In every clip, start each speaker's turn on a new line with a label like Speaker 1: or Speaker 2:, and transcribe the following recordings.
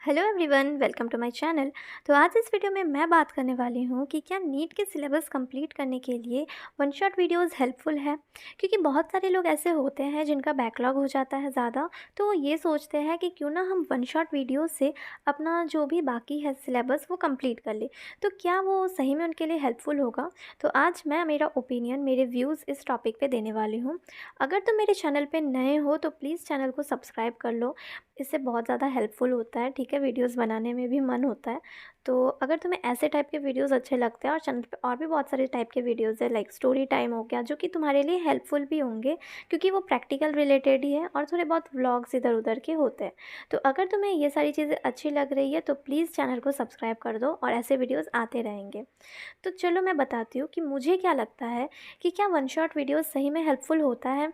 Speaker 1: Hello everyone, welcome to my channel. तो आज इस वीडियो में मैं बात करने वाली हूँ कि क्या नीट के सिलेबस कंप्लीट करने के लिए वन शॉट वीडियोस हेल्पफुल है। क्योंकि बहुत सारे लोग ऐसे होते हैं जिनका बैकलॉग हो जाता है ज़्यादा, तो वो ये सोचते हैं कि क्यों ना हम वन शॉट वीडियो से अपना जो भी बाकी है सिलेबस वो कंप्लीट कर ले। तो क्या वो सही में उनके लिए हेल्पफुल होगा? तो आज मैं मेरा ओपिनियन, मेरे व्यूज़ इस टॉपिक पर देने वाली हूँ। अगर तुम मेरे चैनल पर नए हो तो प्लीज़ चैनल को सब्सक्राइब कर लो। इससे बहुत ज़्यादा हेल्पफुल होता है, ठीक है? वीडियोज़ बनाने में भी मन होता है। तो अगर तुम्हें ऐसे टाइप के वीडियोज़ अच्छे लगते हैं और चैनल पे और भी बहुत सारे टाइप के वीडियोज़ है, लाइक स्टोरी टाइम हो गया, जो कि तुम्हारे लिए हेल्पफुल भी होंगे, क्योंकि वो प्रैक्टिकल रिलेटेड ही है और थोड़े बहुत व्लॉग्स इधर-उधर के होते हैं। तो अगर तुम्हें ये सारी चीज़ें अच्छी लग रही है तो प्लीज़ चैनल को सब्सक्राइब कर दो और ऐसे वीडियोज़ आते रहेंगे। तो चलो मैं बताती हूँ कि मुझे क्या लगता है कि क्या वन शॉट वीडियोज़ सही में हेल्पफुल होता है?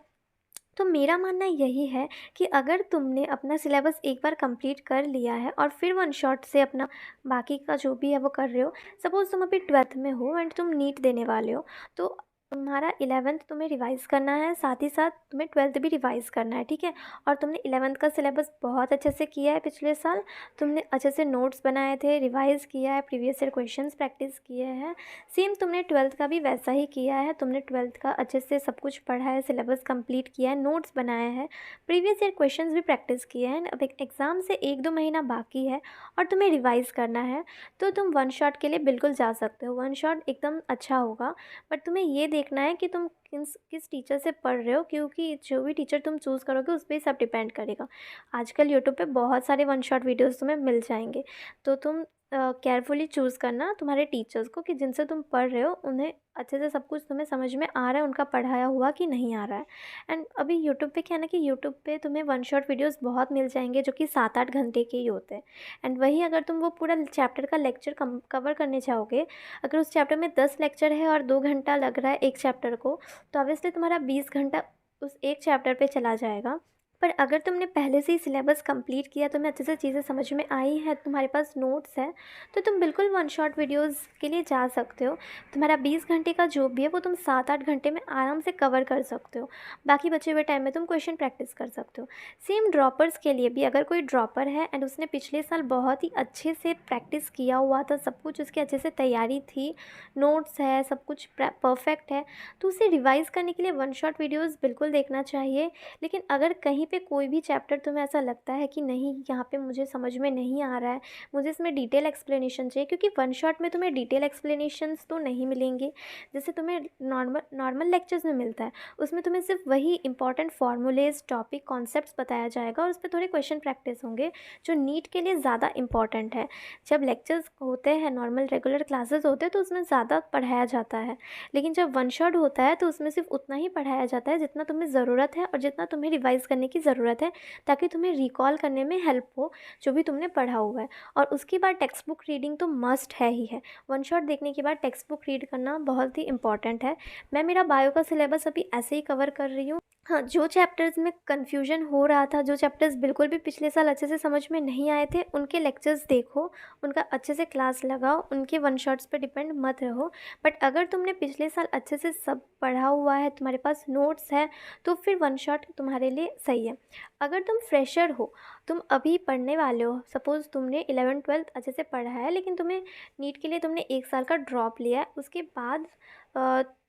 Speaker 1: तो मेरा मानना यही है कि अगर तुमने अपना सिलेबस एक बार कंप्लीट कर लिया है और फिर वन शॉट से अपना बाकी का जो भी है वो कर रहे हो, सपोज़ तुम अभी 12th में हो एंड तुम नीट देने वाले हो, तो तुम्हारा 11th तुम्हें रिवाइज़ करना है, साथ ही साथ तुम्हें 12th भी रिवाइज़ करना है, ठीक है? और तुमने 11th का सिलेबस बहुत अच्छे से किया है पिछले साल, तुमने अच्छे से नोट्स बनाए थे, रिवाइज़ किया है, प्रीवियस ईयर क्वेश्चंस प्रैक्टिस किए हैं। सेम तुमने 12th का भी वैसा ही किया है, तुमने 12th का अच्छे से सब कुछ पढ़ा है, सिलेबस कंप्लीट किया है, नोट्स बनाए हैं, प्रीवियस ईयर क्वेश्चंस भी प्रैक्टिस किए हैं। अब एक एग्ज़ाम से 1-2 महीना बाकी है और तुम्हें रिवाइज़ करना है, तो तुम वन शॉट के लिए बिल्कुल जा सकते हो। वन शॉट एकदम अच्छा होगा, बट तुम्हें ये देखना है कि तुम किस टीचर से पढ़ रहे हो, क्योंकि जो भी टीचर तुम चूज़ करोगे उस पे ही सब डिपेंड करेगा। आजकल यूट्यूब पे बहुत सारे वन शॉट वीडियोज़ तुम्हें मिल जाएँगे, तो तुम केयरफुली चूज़ करना तुम्हारे टीचर्स को कि जिनसे तुम पढ़ रहे हो उन्हें अच्छे से सब कुछ तुम्हें समझ में आ रहा है, उनका पढ़ाया हुआ कि नहीं आ रहा है। एंड अभी यूट्यूब पे क्या है ना कि यूट्यूब पे तुम्हें वन शॉट वीडियोस बहुत मिल जाएंगे जो कि 7-8 घंटे के ही होते हैं। एंड वही अगर तुम वो पूरा चैप्टर का लेक्चर कवर करने चाहोगे, अगर उस चैप्टर में 10 लेक्चर है और 2 घंटा लग रहा है एक चैप्टर को, तो ऑब्वियसली तुम्हारा 20 घंटा उस एक चैप्टर पे चला जाएगा। पर अगर तुमने पहले से ही सिलेबस कंप्लीट किया, तुम्हें अच्छे से चीज़ें समझ में आई हैं, तुम्हारे पास नोट्स हैं, तो तुम बिल्कुल वन शॉट वीडियोस के लिए जा सकते हो। तुम्हारा 20 घंटे का जो भी है वो तुम 7-8 घंटे में आराम से कवर कर सकते हो। बाकी बचे हुए टाइम में तुम क्वेश्चन प्रैक्टिस कर सकते हो। सेम ड्रॉपर्स के लिए भी, अगर कोई ड्रॉपर है एंड उसने पिछले साल बहुत ही अच्छे से प्रैक्टिस किया हुआ था, सब कुछ उसकी अच्छे से तैयारी थी, नोट्स है, सब कुछ परफेक्ट है, तो उसे रिवाइज़ करने के लिए वन शॉट वीडियोज़ बिल्कुल देखना चाहिए। लेकिन अगर कहीं पे कोई भी चैप्टर तुम्हें ऐसा लगता है कि नहीं, यहाँ पे मुझे समझ में नहीं आ रहा है, मुझे इसमें डिटेल एक्सप्लेनेशन चाहिए, क्योंकि वन शॉट में तुम्हें डिटेल एक्सप्लेनेशंस तो नहीं मिलेंगे जैसे तुम्हें नॉर्मल नॉर्मल लेक्चर्स में मिलता है। उसमें तुम्हें सिर्फ वही इंपॉर्टेंट फार्मूलेज, टॉपिक, कॉन्सेप्ट्स बताया जाएगा और उस पर थोड़े क्वेश्चन प्रैक्टिस होंगे, जो नीट के लिए ज़्यादा इंपॉर्टेंट है। जब लेक्चर्स होते हैं, नॉर्मल रेगुलर क्लासेस होते हैं, तो उसमें ज़्यादा पढ़ाया जाता है, लेकिन जब वन शॉट होता है तो उसमें सिर्फ उतना ही पढ़ाया जाता है जितना तुम्हें ज़रूरत है और जितना तुम्हें रिवाइज़ करने की ज़रूरत है, ताकि तुम्हें रिकॉल करने में हेल्प हो जो भी तुमने पढ़ा हुआ है। और उसके बाद टेक्स्ट बुक रीडिंग तो मस्ट है ही है। वन शॉट देखने के बाद टेक्स्ट बुक रीड करना बहुत ही इंपॉर्टेंट है। मैं मेरा बायो का सिलेबस अभी ऐसे ही कवर कर रही हूँ। हाँ, जो चैप्टर्स में कन्फ्यूजन हो रहा था, जो चैप्टर्स बिल्कुल भी पिछले साल अच्छे से समझ में नहीं आए थे, उनके लेक्चर्स देखो, उनका अच्छे से क्लास लगाओ, उनके वन शॉट्स पे डिपेंड मत रहो। बट अगर तुमने पिछले साल अच्छे से सब पढ़ा हुआ है, तुम्हारे पास नोट्स है, तो फिर वन शॉट तुम्हारे लिए सही है। अगर तुम फ्रेशर हो, तुम अभी पढ़ने वाले हो, सपोज़ तुमने 11th-12th अच्छे से पढ़ा है, लेकिन तुम्हें नीट के लिए तुमने 1 साल का ड्रॉप लिया है, उसके बाद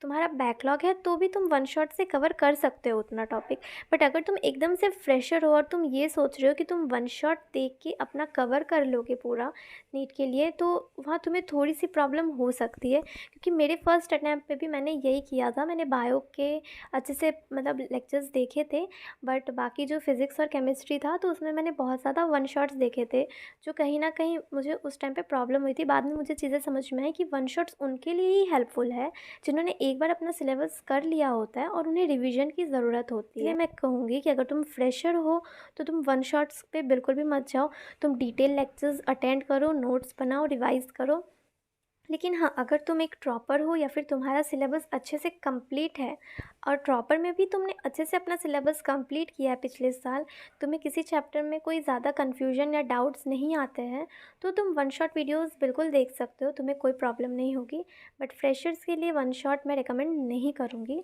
Speaker 1: तुम्हारा बैकलॉग है, तो भी तुम वन शॉट से कवर कर सकते हो उतना टॉपिक। बट अगर तुम एकदम से फ्रेशर हो और तुम ये सोच रहे हो कि तुम वन शॉट देख के अपना कवर कर लोगे पूरा नीट के लिए, तो वहाँ तुम्हें थोड़ी सी प्रॉब्लम हो सकती है, क्योंकि मेरे फर्स्ट अटैम्प्ट पे भी मैंने यही किया था। मैंने बायो के अच्छे से मतलब लेक्चर्स देखे थे, बट बाकी जो फिज़िक्स और केमिस्ट्री था तो उसमें मैंने बहुत ज़्यादा वन शॉट्स देखे थे, जो कहीं न कहीं मुझे उस टाइम पे प्रॉब्लम हुई थी। बाद में मुझे चीज़ें समझ में आई कि वन शॉट्स उनके लिए ही हेल्पफुल है जिन्होंने एक बार अपना सिलेबस कर लिया होता है और उन्हें रिवीजन की ज़रूरत होती है। इसलिए मैं कहूँगी कि अगर तुम फ्रेशर हो तो तुम वन शॉट्स पे बिल्कुल भी मत जाओ। तुम डिटेल लेक्चर्स अटेंड करो, नोट्स बनाओ, रिवाइज़ करो। लेकिन हाँ, अगर तुम एक टॉपर हो या फिर तुम्हारा सिलेबस अच्छे से कंप्लीट है, और ड्रॉपर में भी तुमने अच्छे से अपना सिलेबस कंप्लीट किया है पिछले साल, तुम्हें किसी चैप्टर में कोई ज़्यादा कन्फ्यूजन या डाउट्स नहीं आते हैं, तो तुम वन शॉट वीडियोस बिल्कुल देख सकते हो, तुम्हें कोई प्रॉब्लम नहीं होगी। बट फ्रेशर्स के लिए वन शॉट मैं रिकमेंड नहीं करूँगी।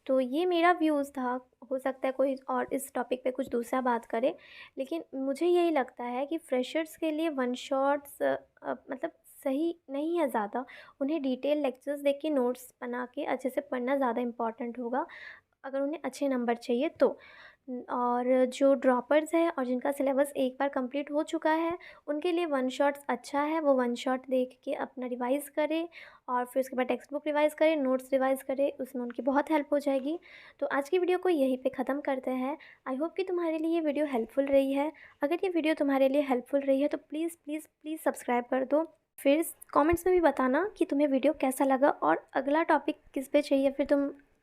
Speaker 1: तो ये मेरा व्यूज़ था, हो सकता है कोई और इस टॉपिक पे कुछ दूसरा बात करे, लेकिन मुझे यही लगता है कि फ्रेशर्स के लिए वन शॉट्स मतलब सही नहीं है ज़्यादा। उन्हें डिटेल लेक्चर्स देख के नोट्स बना के अच्छे से पढ़ना ज़्यादा इम्पॉर्टेंट होगा, अगर उन्हें अच्छे नंबर चाहिए तो। और जो ड्रॉपर्स हैं और जिनका सिलेबस एक बार कंप्लीट हो चुका है, उनके लिए वन शॉट्स अच्छा है। वो वन शॉट देख के अपना रिवाइज़ करें और फिर उसके बाद टेक्स्ट बुक रिवाइज़ करें, नोट्स रिवाइज़ करें, उसमें उनकी बहुत हेल्प हो जाएगी। तो आज की वीडियो को यहीं पे ख़त्म करते हैं। आई होप कि तुम्हारे लिए ये वीडियो हेल्पफुल रही है। अगर ये वीडियो तुम्हारे लिए हेल्पफुल रही है तो प्लीज़ प्लीज़ प्लीज़ सब्सक्राइब कर दो। फिर कमेंट्स में भी बताना कि तुम्हें वीडियो कैसा लगा और अगला टॉपिक किस पे चाहिए। फिर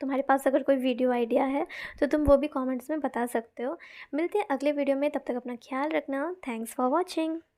Speaker 1: तुम्हारे पास अगर कोई वीडियो आइडिया है तो तुम वो भी कमेंट्स में बता सकते हो। मिलते हैं अगले वीडियो में, तब तक अपना ख्याल रखना। Thanks for watching.